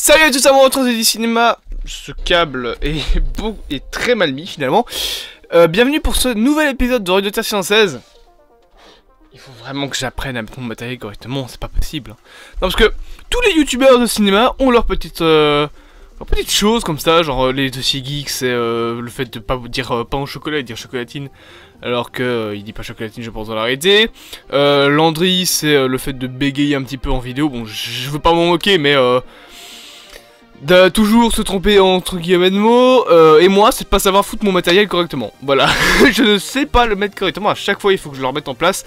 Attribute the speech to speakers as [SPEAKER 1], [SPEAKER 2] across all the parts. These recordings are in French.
[SPEAKER 1] Salut à tous, à moi, du cinéma. Ce câble est très mal mis finalement. Bienvenue pour ce nouvel épisode de Radio Terre 616. Il faut vraiment que j'apprenne à mettre mon matériel correctement, c'est pas possible. Non, parce que tous les youtubeurs de cinéma ont leurs petites choses comme ça, genre les dossiers geeks, c'est le fait de pas vous dire pain au chocolat et dire chocolatine, alors que il dit pas chocolatine, je pense dans l'arrêter. Landry, c'est le fait de bégayer un petit peu en vidéo. Bon, je veux pas m'en moquer, mais de toujours se tromper entre guillemets de mots, et moi c'est de pas savoir foutre mon matériel correctement, voilà. Je ne sais pas le mettre correctement, à chaque fois il faut que je le remette en place.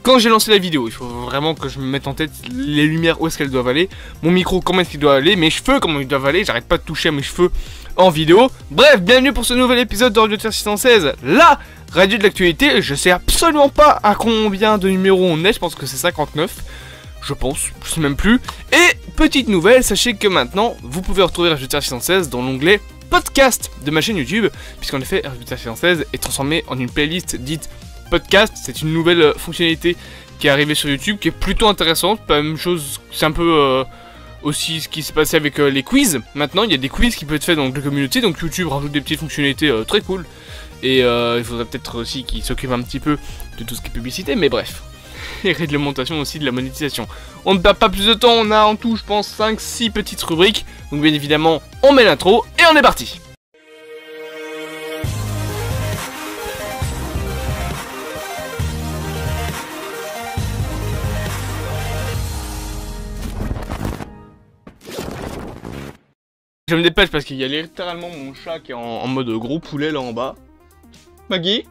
[SPEAKER 1] Quand j'ai lancé la vidéo, il faut vraiment que je me mette en tête les lumières où est-ce qu'elles doivent aller, mon micro comment est-ce qu'il doit aller, mes cheveux comment ils doivent aller, j'arrête pas de toucher à mes cheveux en vidéo. Bref, bienvenue pour ce nouvel épisode de Radio Terre 616, la radio de l'actualité. Je sais absolument pas à combien de numéros on est, je pense que c'est 59. Je pense, je sais même plus. Et petite nouvelle, sachez que maintenant, vous pouvez retrouver Radio Terre 616 dans l'onglet podcast de ma chaîne YouTube, puisqu'en effet, Radio Terre 616 est transformé en une playlist dite podcast. C'est une nouvelle fonctionnalité qui est arrivée sur YouTube, qui est plutôt intéressante. Pas la même chose, c'est un peu aussi ce qui s'est passé avec les quiz. Maintenant, il y a des quiz qui peuvent être faits dans la communauté, donc YouTube rajoute des petites fonctionnalités très cool. Et il faudrait peut-être aussi qu'ils s'occupent un petit peu de tout ce qui est publicité, mais bref. Et réglementation aussi de la monétisation. On ne perd pas plus de temps, on a en tout je pense 5-6 petites rubriques. Donc bien évidemment on met l'intro et on est parti. Je me dépêche parce qu'il y a littéralement mon chat qui est en mode gros poulet là en bas. Maggie ?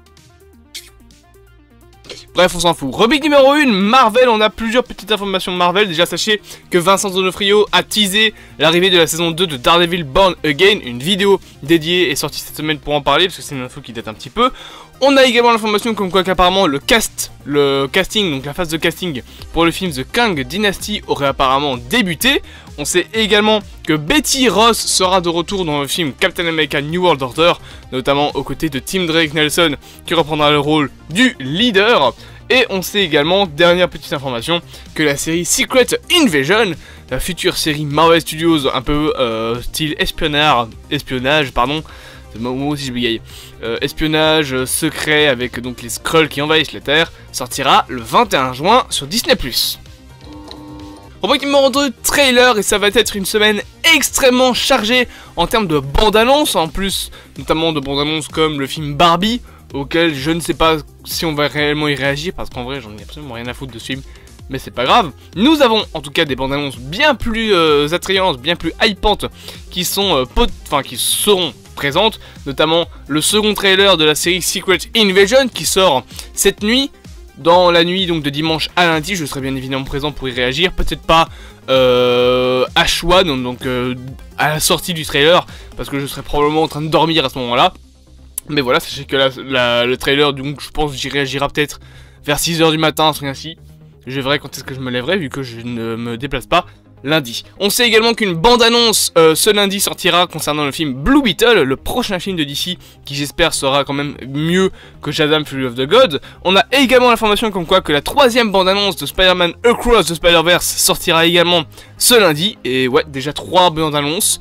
[SPEAKER 1] Bref, on s'en fout. Rubrique numéro 1, Marvel. On a plusieurs petites informations de Marvel. Déjà, sachez que Vincent D'Onofrio a teasé l'arrivée de la saison 2 de Daredevil Born Again. Une vidéo dédiée est sortie cette semaine pour en parler, parce que c'est une info qui date un petit peu. On a également l'information comme quoi qu'apparemment le casting, donc la phase de casting pour le film The Kang Dynasty aurait apparemment débuté. On sait également que Betty Ross sera de retour dans le film Captain America New World Order, notamment aux côtés de Tim Drake Nelson qui reprendra le rôle du leader. Et on sait également, dernière petite information, que la série Secret Invasion, la future série Marvel Studios un peu style espionnage, pardon, moi aussi je bégaye, espionnage secret avec donc les Skrulls qui envahissent la Terre, sortira le 21 juin sur Disney+. Rubrique numéro 2, trailer, et ça va être une semaine extrêmement chargée en termes de bande-annonce, en plus notamment de bandes-annonces comme le film Barbie, auquel je ne sais pas si on va réellement y réagir, parce qu'en vrai j'en ai absolument rien à foutre de ce film, mais c'est pas grave. Nous avons en tout cas des bandes-annonces bien plus attrayantes, bien plus hypantes, qui sont qui seront présentes, notamment le second trailer de la série Secret Invasion qui sort cette nuit. Dans la nuit donc de dimanche à lundi, je serai bien évidemment présent pour y réagir, peut-être pas à choix, donc à la sortie du trailer, parce que je serai probablement en train de dormir à ce moment-là. Mais voilà, sachez que le trailer, donc je pense que j'y réagira peut-être vers 6 h du matin, ce ainsi. Je verrai quand est-ce que je me lèverai, vu que je ne me déplace pas lundi. On sait également qu'une bande-annonce ce lundi sortira concernant le film Blue Beetle, le prochain film de DC, qui j'espère sera quand même mieux que Shazam Fury of the Gods. On a également l'information comme quoi que la troisième bande-annonce de Spider-Man Across the Spider-Verse sortira également ce lundi. Et ouais, déjà 3 bandes-annonces.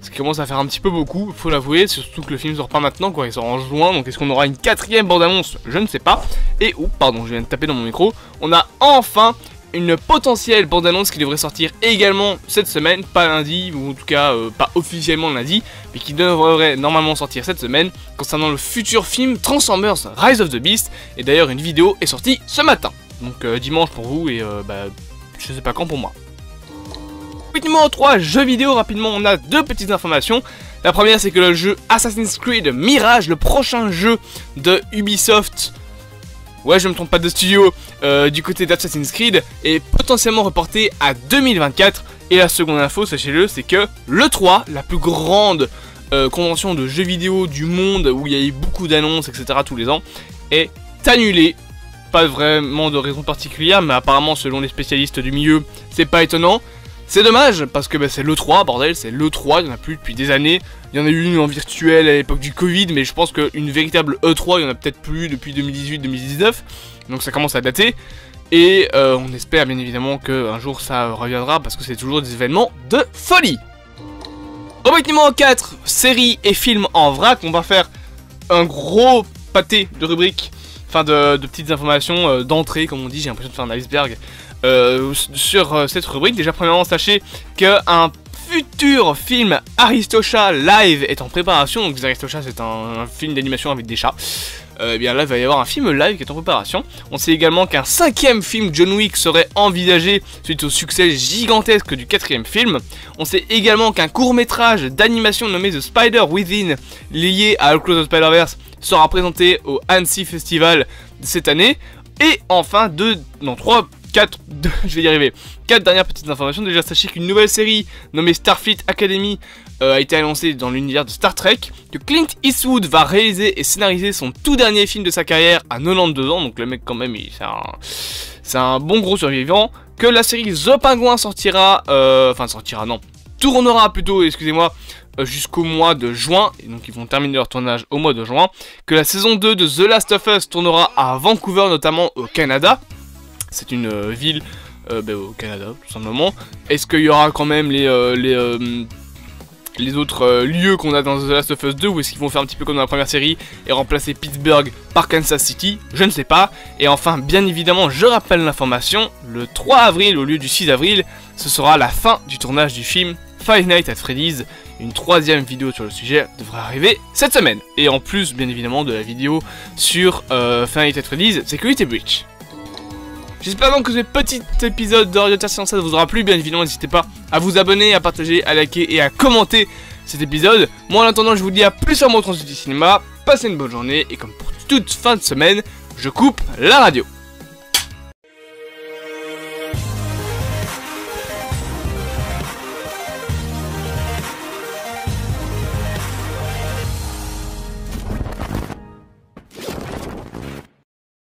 [SPEAKER 1] Ce qui commence à faire un petit peu beaucoup, faut l'avouer, surtout que le film sort pas maintenant, quoi, il sort en juin, donc est-ce qu'on aura une 4e bande-annonce? Je ne sais pas. Et, oh, pardon, je viens de taper dans mon micro, on a enfin une potentielle bande-annonce qui devrait sortir également cette semaine, pas lundi, ou en tout cas pas officiellement lundi, mais qui devrait normalement sortir cette semaine, concernant le futur film Transformers Rise of the Beast, et d'ailleurs une vidéo est sortie ce matin, donc dimanche pour vous, et je sais pas quand pour moi. Numéro 3, jeux vidéo, rapidement on a 2 petites informations. La première c'est que le jeu Assassin's Creed Mirage, le prochain jeu de Ubisoft, ouais je me trompe pas de studio, du côté d'Assassin's Creed, est potentiellement reporté à 2024. Et la seconde info, sachez-le, c'est que l'E3, la plus grande convention de jeux vidéo du monde, où il y a eu beaucoup d'annonces etc tous les ans, est annulée. Pas vraiment de raison particulière, mais apparemment selon les spécialistes du milieu, c'est pas étonnant. C'est dommage, parce que c'est l'E3, bordel, c'est l'E3, il n'y en a plus depuis des années. Il y en a eu une en virtuel à l'époque du Covid, mais je pense qu'une véritable E3, il n'y en a peut-être plus depuis 2018-2019. Donc ça commence à dater. Et on espère bien évidemment qu'un jour ça reviendra, parce que c'est toujours des événements de folie. Rubrique numéro 4, séries et films en vrac. On va faire un gros pâté de rubriques, enfin de petites informations d'entrée, comme on dit, j'ai l'impression de faire un iceberg sur cette rubrique. Déjà, premièrement, sachez qu'un futur film Aristocha live est en préparation. Donc Aristocha, c'est un film d'animation avec des chats. Eh bien là il va y avoir un film live qui est en préparation. On sait également qu'un 5e film John Wick serait envisagé suite au succès gigantesque du 4e film. On sait également qu'un court-métrage d'animation nommé The Spider Within, lié à Across the Spider-Verse, sera présenté au Annecy Festival cette année. Et enfin, 4 dernières petites informations. Déjà, sachez qu'une nouvelle série nommée Starfleet Academy a été annoncée dans l'univers de Star Trek, que Clint Eastwood va réaliser et scénariser son tout dernier film de sa carrière à 92 ans, donc le mec quand même, c'est un bon gros survivant, que la série The Penguin tournera plutôt, excusez-moi, jusqu'au mois de juin, et donc ils vont terminer leur tournage au mois de juin, que la saison 2 de The Last of Us tournera à Vancouver, notamment au Canada. C'est une ville au Canada, tout simplement. Est-ce qu'il y aura quand même les autres lieux qu'on a dans The Last of Us 2, ou est-ce qu'ils vont faire un petit peu comme dans la première série et remplacer Pittsburgh par Kansas City? Je ne sais pas. Et enfin, bien évidemment, je rappelle l'information, le 3 avril au lieu du 6 avril, ce sera la fin du tournage du film Five Nights at Freddy's. Une 3e vidéo sur le sujet devrait arriver cette semaine. Et en plus, bien évidemment, de la vidéo sur Five Nights at Freddy's Security Breach. J'espère donc que ce petit épisode de Radio Tertiaire vous aura plu. Bien évidemment, n'hésitez pas à vous abonner, à partager, à liker et à commenter cet épisode. Moi, en attendant, je vous dis à plus sur mon transfert du cinéma. Passez une bonne journée et comme pour toute fin de semaine, je coupe la radio.